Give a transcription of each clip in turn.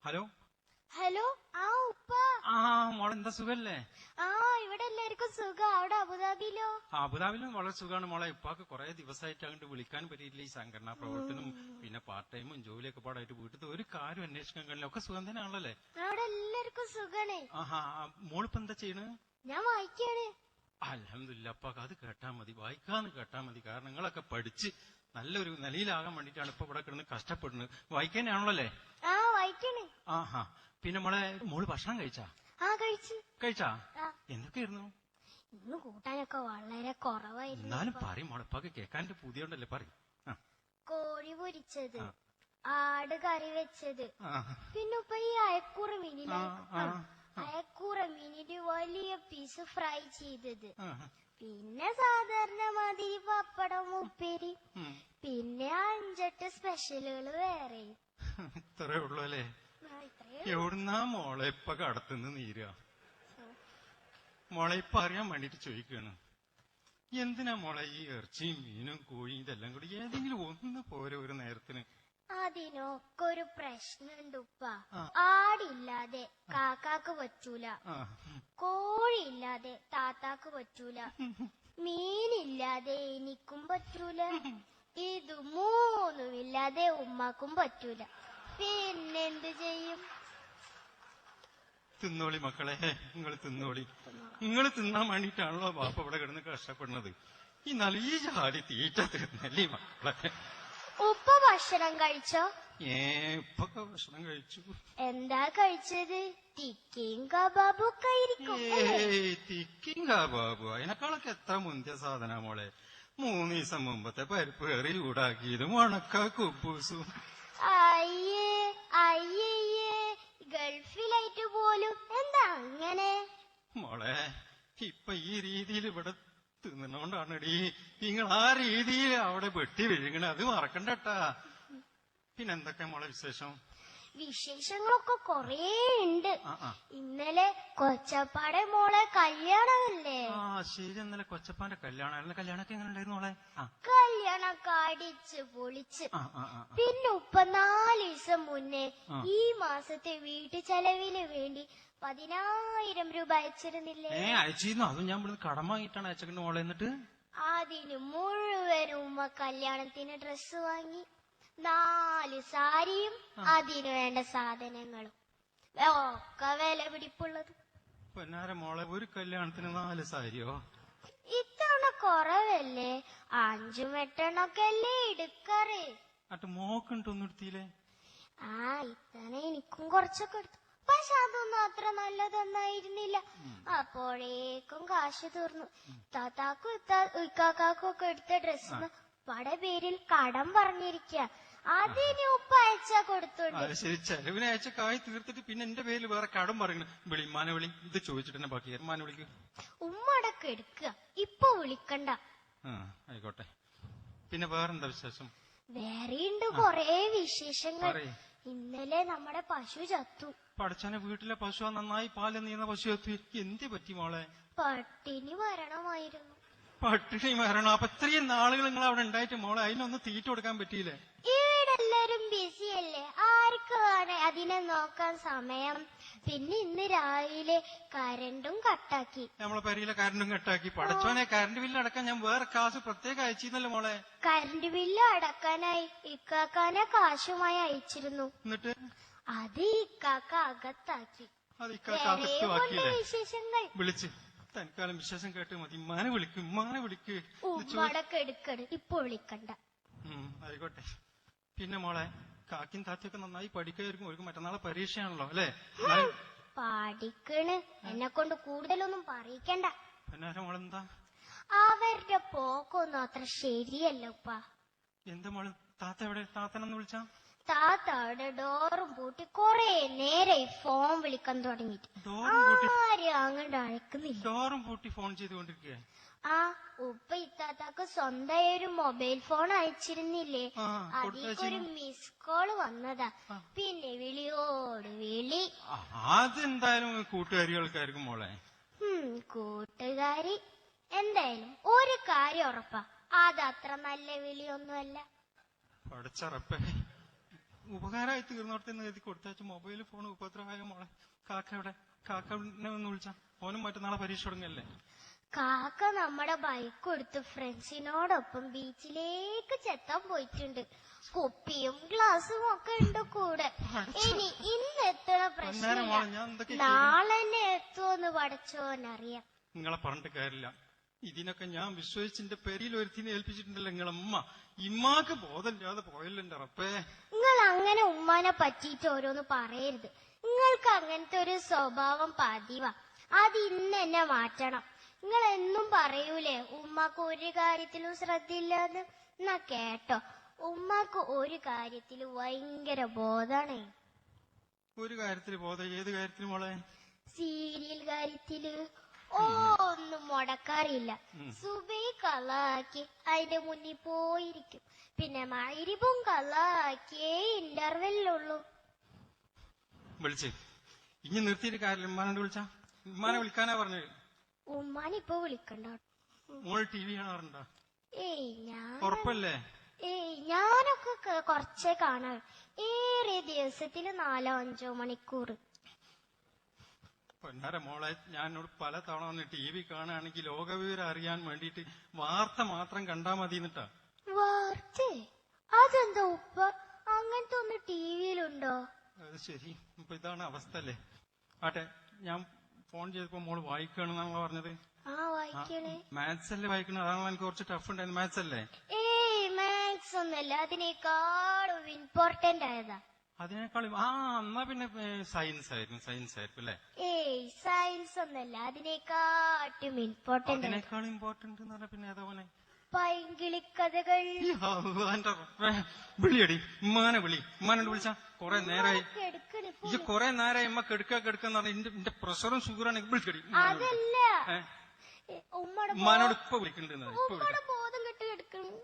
Hello hello. ആ ഉപ്പ. ആ മോളെ, എന്താ സുഖല്ലേ? ആ ഇവിടെ എല്ലാവർക്കും സുഖം. അവിടെ അബുദാബിയിലോ? അബുദാബിലും വളരെ സുഖമാണ് മോളെ. ഇപ്പാക്ക് കുറെ ദിവസമായിട്ട് അങ്ങോട്ട് വിളിക്കാൻ പറ്റിയില്ല. ഈ സംഘടനാ പ്രവർത്തനം പിന്നെ പാർട്ട് ടൈമും ജോലിയൊക്കെ പാടായിട്ട് വീട്ടിൽ ഒരു കാര്യം അന്വേഷിക്കാൻ കഴിയില്ല. ഒക്കെ സുഖം തന്നെയാണല്ലേ? അവിടെ എല്ലാവർക്കും സുഖാണ്. ആഹാ, മോളിപ്പോ എന്താ ചെയ്യണ്? ഞാൻ വായിക്കാണ്. അൽഹംദുലില്ലാ, അപ്പാക്ക് അത് കേട്ടാ മതി, വായിക്കാന്ന് കേട്ടാ മതി. കാരണം നിങ്ങളൊക്കെ പഠിച്ച് നല്ലൊരു നിലയിലാകാൻ വേണ്ടിയിട്ടാണ് ഇപ്പൊ ഇവിടെ കിടന്ന് കഷ്ടപ്പെടുന്നത്. വായിക്കാനാണല്ലോ? ആ വായിക്കാണ്. ആഹാ, പിന്നെ മോള് ഭക്ഷണം കഴിച്ചാ? ആ കഴിച്ചാ? എന്തൊക്കെയായിരുന്നു? ഇന്ന് കൂട്ടാനൊക്കെ വളരെ കുറവായിരുന്നു. എന്നാലും പറയും മോളെ, ഇപ്പൊക്കെ കേൾക്കാൻ്റെ പുതിയോണ്ടല്ലേ, പറയും. കോഴി പൊരിച്ചത്, ആട് കറി വെച്ചത്, പിന്നെ ഇപ്പൊ ഈ അയക്കൂറ മീനില് വലിയ പീസ് ഫ്രൈ ചെയ്തത്, പിന്നെ സാധാരണ മാതിരി പപ്പടം, ഉപ്പേരി, പിന്നെ 5-8 സ്പെഷ്യലുകൾ വേറെ. ഇത്രേ ഉള്ളൂ അല്ലേ? എവിടുന്നാ മോളെ ഇപ്പൊ കടത്തുനിന്ന് നീരുക? മോളെ ഇപ്പൊ അറിയാൻ വേണ്ടിട്ട് ചോദിക്കാണ്, എന്തിനാ മോളെ ഈ ഇറച്ചിയും മീനും കോഴിയും ഇതെല്ലാം കൂടി? ഏതെങ്കിലും ഒന്ന് പോരെ ഒരു നേരത്തിന്? അതിനൊക്കെ ഒരു പ്രശ്നമുണ്ട് ഉപ്പ. ആടില്ലാതെ കാക്കാക്ക് പറ്റൂല, കോഴിയില്ലാതെ താത്താക്ക് പറ്റൂല, മീനില്ലാതെ എനിക്കും പറ്റൂല, ഇത് മൂന്നുമില്ലാതെ ഉമ്മാക്കും പറ്റൂല. പിന്നെന്ത് ചെയ്യും? തിന്നോളി മക്കളെ, നിങ്ങൾ തിന്നോളി. നിങ്ങൾ തിന്നാൻ വേണ്ടിയിട്ടാണല്ലോ ബാപ്പ ഇവിടെ കിടന്ന് കഷ്ടപ്പെടുന്നത്. ഈ നല്ല ജാതി തീറ്റ തിന്നല്ലേ മക്കളെ. ഉപ്പ ഭക്ഷണം കഴിച്ചോ? ഇപ്പൊക്കെ ഭക്ഷണം കഴിച്ചു. എന്താ കഴിച്ചത്? തിക്കയും കബാബും ഒക്കെ ആയിരിക്കും. തിക്കയും കബാബു അതിനേക്കാളൊക്കെ എത്ര മുന്തിയ സാധന മോളെ. 3 ദിവസം മുമ്പത്തെ പരിപ്പ് കറി ചൂടാക്കിയതും ഉണക്ക കുബൂസും. അയ്യേ അയ്യേ, ഗൾഫിലായിട്ട് പോലും എന്താ അങ്ങനെ? മോളെ, ഇപ്പൊ ഈ രീതിയിൽ ഇവിടെ തിന്നണോണ്ടാണടി നിങ്ങൾ ആ രീതിയിൽ അവിടെ വെട്ടി വിഴുങ്ങണ. അത് മറക്കണ്ടട്ടാ. പിന്നെന്തൊക്കെ മോളെ വിശേഷം? വിശേഷങ്ങളൊക്കെ കൊറേ ഉണ്ട്. ഇന്നലെ കൊച്ചപ്പാടെ മോളെ കല്യാണമല്ലേ? ശരി, ഇന്നലെ കൊച്ചപ്പാന്റെ കല്യാണം. കല്യാണമൊക്കെ എങ്ങനെ ഉണ്ടായിരുന്നു മോളെ? കല്യാണമൊക്കെ അടിച്ച് പൊളിച്ച്. പിന്നെ ഉപ്പ 4 ദിവസം മുന്നേ ഈ മാസത്തെ വീട്ടു ചെലവിന് വേണ്ടി 10,000 രൂപ അയച്ചിരുന്നില്ലേ? അയച്ചിരുന്നു. അതും ഞാൻ ഇവിടെ കടം വാങ്ങിയിട്ടാണ് അയച്ചേക്കണ്ട് മോളെ. എന്നിട്ട് അതിന് മുഴുവനും ഉമ്മ കല്യാണത്തിന് ഡ്രസ്സ് വാങ്ങി, 4 സാരിയും അതിനു വേണ്ട സാധനങ്ങളും ഒക്കെ വില പിടിപ്പുള്ളത്. പൊന്നാര മോളെ, ഒരു കല്യാണത്തിന് 4 സാരിയോ? ഇത്തവണ കുറവല്ലേ? 5-8 അല്ലേ എടുക്കാറ്. മോക്കുണ്ടൊന്നും എടുത്തില്ലേ? ഇത്തവണ എനിക്കും കുറച്ചൊക്കെ എടുത്തു. പക്ഷെ അതൊന്നും അത്ര നല്ലതൊന്നായിരുന്നില്ല. അപ്പോഴേക്കും കാശ് തീർന്നു. താത്താക്കും ഇക്കാക്കാക്കും ഒക്കെ എടുത്ത ഡ്രസ്സിന് പട പേരിൽ കടം പറഞ്ഞിരിക്ക. അതിന് ഉപ്പ അയച്ചാ കൊടുത്തോണ്ട്. ശരി, ചെലവിന് അയച്ച കായ് തീർത്തിട്ട് പിന്നെ എന്റെ പേരിൽ വേറെ കടം പറയണ. വിളിമാനെ വിളി. ഇത് ചോദിച്ചിട്ട് തന്നെ ബാക്കി മാനെ വിളിക്കും. ഉമ്മടക്കം എടുക്കുക, ഇപ്പൊ വിളിക്കണ്ട. ആയിക്കോട്ടെ. പിന്നെ വേറെന്താ വിശേഷം? വേറെയുണ്ട് കൊറേ വിശേഷങ്ങൾ. ഇന്നലെ നമ്മുടെ പശു ചത്തു. പഠിച്ചനെ, വീട്ടിലെ പശു നന്നായി പാല് നീന്ന പശു ചത്തു. എന്ത് പറ്റി മോളെ? പട്ടിണി മരണമായിരുന്നു. പട്ടിണി മരണം? അപ്പൊ ഇത്രയും നാളുകൾ നിങ്ങൾ അവിടെ ഉണ്ടായിട്ട് മോളെ അതിനൊന്ന് തീറ്റ കൊടുക്കാൻ പറ്റിയില്ലേ? എല്ലാരും ബിസിയല്ലേ, ആർക്കാണ് അതിനെ നോക്കാൻ സമയം? പിന്നെ ഇന്ന് രാവിലെ കരണ്ടും കട്ടാക്കി. നമ്മളെ പെരയിലെ കരണ്ടും കട്ടാക്കി. പഠിച്ചോനെ, കരണ്ട് ബില്ല് അടക്കാൻ ഞാൻ വേറെ കാശ് പ്രത്യേകം അയച്ചിരുന്നല്ലോ മോളെ. കരണ്ട് ബില്ല് അടക്കാനായി ഇക്കാക്കാനെ കാശുമായി അയച്ചിരുന്നു. എന്നിട്ട് അത് ഇക്കാക്ക അകത്താക്കി. വിശേഷങ്ങൾ വിളിച്ച് തൽക്കാലം വിശേഷം കേട്ട് മതി. ഉമ്മാനെ വിളിക്ക്. ഉമ്മടക്കം എടുക്കട്, ഇപ്പൊ വിളിക്കണ്ട. ആയിക്കോട്ടെ. പിന്നെ മോളെ, കാക്കിൻ താത്തിയൊക്കെ നന്നായി പഠിക്കായിരിക്കും. ഒരു മറ്റന്നാളെ പരീക്ഷയാണല്ലോ അല്ലേ? പഠിക്കണ്. എന്നെ കൊണ്ട് കൂടുതലൊന്നും പറയിക്കണ്ട. പിന്നെ മോളെന്താ? അവരുടെ പോക്കൊന്നും അത്ര ശരിയല്ല ഉപ്പ. എന്താ മോള്? താത്ത എവിടെ? താത്തനെന്ന് വിളിച്ചാ? താത്ത അവിടെ ഡോറും പൂട്ടി കൊറേ നേരെ ഫോൺ വിളിക്കാൻ തുടങ്ങിട്ട് ആരും അങ്ങോട്ട് അഴക്കുന്നില്ല. ഡോറും പൂട്ടി ഫോൺ ചെയ്തുകൊണ്ടിരിക്കുക. ഉപ്പ ഇത്താത്താക്ക് സ്വന്തമായി ഒരു മൊബൈൽ ഫോൺ അയച്ചിരുന്നില്ലേ? അതിലേക്കൊരു മിസ് കോള് വന്നതാ. പിന്നെ വിളിയോട് വിളി. അതെന്തായാലും കൂട്ടുകാരികൾക്കായിരിക്കും മോളെ. കൂട്ടുകാരി എന്തായാലും ഒരു കാര്യം ഉറപ്പാ, അതത്ര നല്ല വിളിയൊന്നുമല്ല. പഠിച്ചറപ്പേ, ഉപകാരമായി തീർന്നോട്ടെന്ന് കരുതി കൊടുത്തയച്ച മൊബൈൽ ഫോൺ ഉപദ്രവമായ മോളെ. കാക്ക എവിടെ? കാക്കനെ ഒന്ന് വിളിച്ചാ. ഓനും മറ്റന്നാളെ പരീക്ഷ തുടങ്ങല്ലേ. കാക്ക നമ്മുടെ ബൈക്ക് എടുത്ത് ഫ്രണ്ട്സിനോടൊപ്പം ബീച്ചിലേക്ക് ചെത്താൻ പോയിട്ടുണ്ട്. കുപ്പിയും ഗ്ലാസും ഒക്കെ ഉണ്ട് കൂടെ. ഇന്ന് എത്തണ പ്രശ്നമില്ല, നാളെ തന്നെ എത്തുമെന്ന് പഠിച്ചോന്നറിയാം. നിങ്ങളെ പറഞ്ഞിട്ട് കാര്യമില്ല. ഇതിനൊക്കെ ഞാൻ വിശ്വസിച്ചിന്റെ പെരിയിൽ ഒരുത്തിനെ ഏൽപ്പിച്ചിട്ടുണ്ടല്ലോ നിങ്ങളമ്മ. ഇമ്മാക്ക് ബോധമില്ലാതെ പോയല്ലോ എന്റെ റപ്പേ. നിങ്ങൾ അങ്ങനെ ഉമ്മാനെ പറ്റിയിട്ട് ഓരോന്ന് പറയരുത്. നിങ്ങൾക്ക് അങ്ങനത്തെ ഒരു സ്വഭാവം പതിവാ. അത് ഇന്ന് എന്നെ മാറ്റണം. നിങ്ങൾ എന്നും പറയൂലേ ഉമ്മാക്ക് ഒരു കാര്യത്തിലും ശ്രദ്ധയില്ലാന്ന്. എന്നാ കേട്ടോ, ഉമ്മാക്ക് ഒരു കാര്യത്തില് ഭയങ്കര ബോധാണേ. ഒരു കാര്യത്തില് ബോധം? ഏത് കാര്യത്തില് മോളെ? സീരിയൽ കാര്യത്തില്. ഒന്നും മുടക്കാറില്ല. സുബൈ കള്ളാക്കി അതിന്റെ മുന്നിൽ പോയിരിക്കും. പിന്നെ മഗ്‌രിബും കള്ളാക്കിയേ ഇന്റർവെല്ലുള്ളൂ. വിളിച്ച് ഇനി നിർത്തിയിട്ട് കാര്യമില്ല. ഉമ്മാനോട് വിളിച്ചാ? ഉമ്മാനെ വിളിക്കാനാ പറഞ്ഞത്. ഉമ്മാനിപ്പൊ വിളിക്കണ്ട. മോള് ടി വി കാണാറുണ്ടോ? ഉറപ്പല്ലേ? ഞാനൊക്കെ കുറച്ചേ കാണാറ്. ഏറെ ദിവസത്തില് 4-5 മണിക്കൂർ. പൊന്നാര മോളെ, ഞാനോട് പല തവണ വന്ന് ടി വി കാണുകയാണെങ്കിൽ ലോകവിവരം അറിയാൻ വേണ്ടിയിട്ട് വാർത്ത മാത്രം കണ്ടാ മതി എന്നിട്ടാ. വാർത്ത? അതെന്താ ഉപ്പ, അങ്ങനത്തെ ഒന്ന് ടി വിയിലുണ്ടോ? അത് ശരി. ഇപ്പൊ ഇതാണ് അവസ്ഥ അല്ലേ. ആട്ടെ, ഞാൻ ഫോൺ ചെയ്തപ്പോ മോള് വായിക്കണെന്നാണല്ലോ പറഞ്ഞത്. വായിക്കണേ. മാത്സ് അല്ലേ വായിക്കണത്? അതാണല്ലോ എനിക്ക് കുറച്ച് ടഫ് ഉണ്ടായിരുന്നു. മാത്സ് അല്ലേ? മാത്സ് ഒന്നല്ല, അതിനേക്കാളും ഇമ്പോർട്ടന്റ് ആയതാ. അതിനേക്കാളും? എന്നാ പിന്നെ സയൻസ് ആയിരിക്കും അല്ലേ? സയൻസ് ഒന്നല്ല, അതിനേക്കാട്ടും ഇമ്പോർട്ടന്റ്. അതിനേക്കാളും ഇമ്പോർട്ടന്റ് എന്ന് പറഞ്ഞാ പിന്നെ ഏതാ മോനെ? പൈങ്കിളിക്കഥകൾ. വിളിയടി ഉമ്മാനെ വിളി. ഉമ്മാനോട് വിളിച്ചാ കൊറേ നേരായി. കൊറേ നേരായി ഉമ്മ കെടുക്കാന്ന് പറഞ്ഞ എന്റെ പ്രഷറും ഷുഗറാണ്. വിളിക്കടി. അതല്ല, ഉമ്മാനോട് ഇപ്പൊ വിളിക്കണ്ടെന്ന്. ബോധം കെട്ട് കിടക്കണം.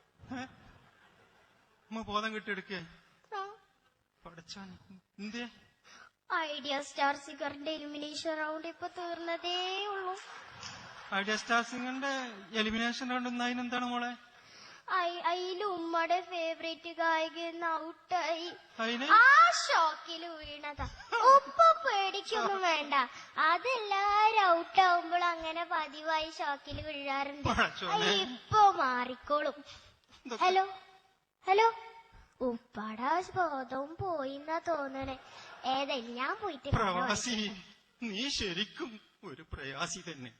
ഉമ്മ ബോധം കെട്ടി എടുക്കേ? പഠിച്ചാൻ എന്തേ? ഐഡിയ സ്റ്റാർ സിംഗറിന്റെ എലിമിനേഷൻ റൗണ്ട് ഇപ്പൊ തീർന്നതേ ഉള്ളൂ. ഐഡിയ സ്റ്റാർ സിംഗറിന്റെ എലിമിനേഷൻ റൗണ്ട് അതിനെന്താണ് മോളെ? അതിൽ ഉമ്മയുടെ ഫേവറേറ്റ് ഗായകൻ ഔട്ടായി. ആ ഷോക്കില് വീണതാ. ഉപ്പ പേടിക്കൊന്നും വേണ്ട, അതെല്ലാരും ഔട്ടാവുമ്പോൾ അങ്ങനെ പതിവായി ഷോക്കില് വീഴാറുണ്ട്. ഇപ്പൊ മാറിക്കോളും. ഹലോ ഹലോ, ഉപ്പടാ ബോധവും പോയിന്നാ തോന്നണേ. ഏതായാലും ഞാൻ പോയിട്ട്. പ്രവാസി, നീ ശരിക്കും ഒരു പ്രയാസി തന്നെ.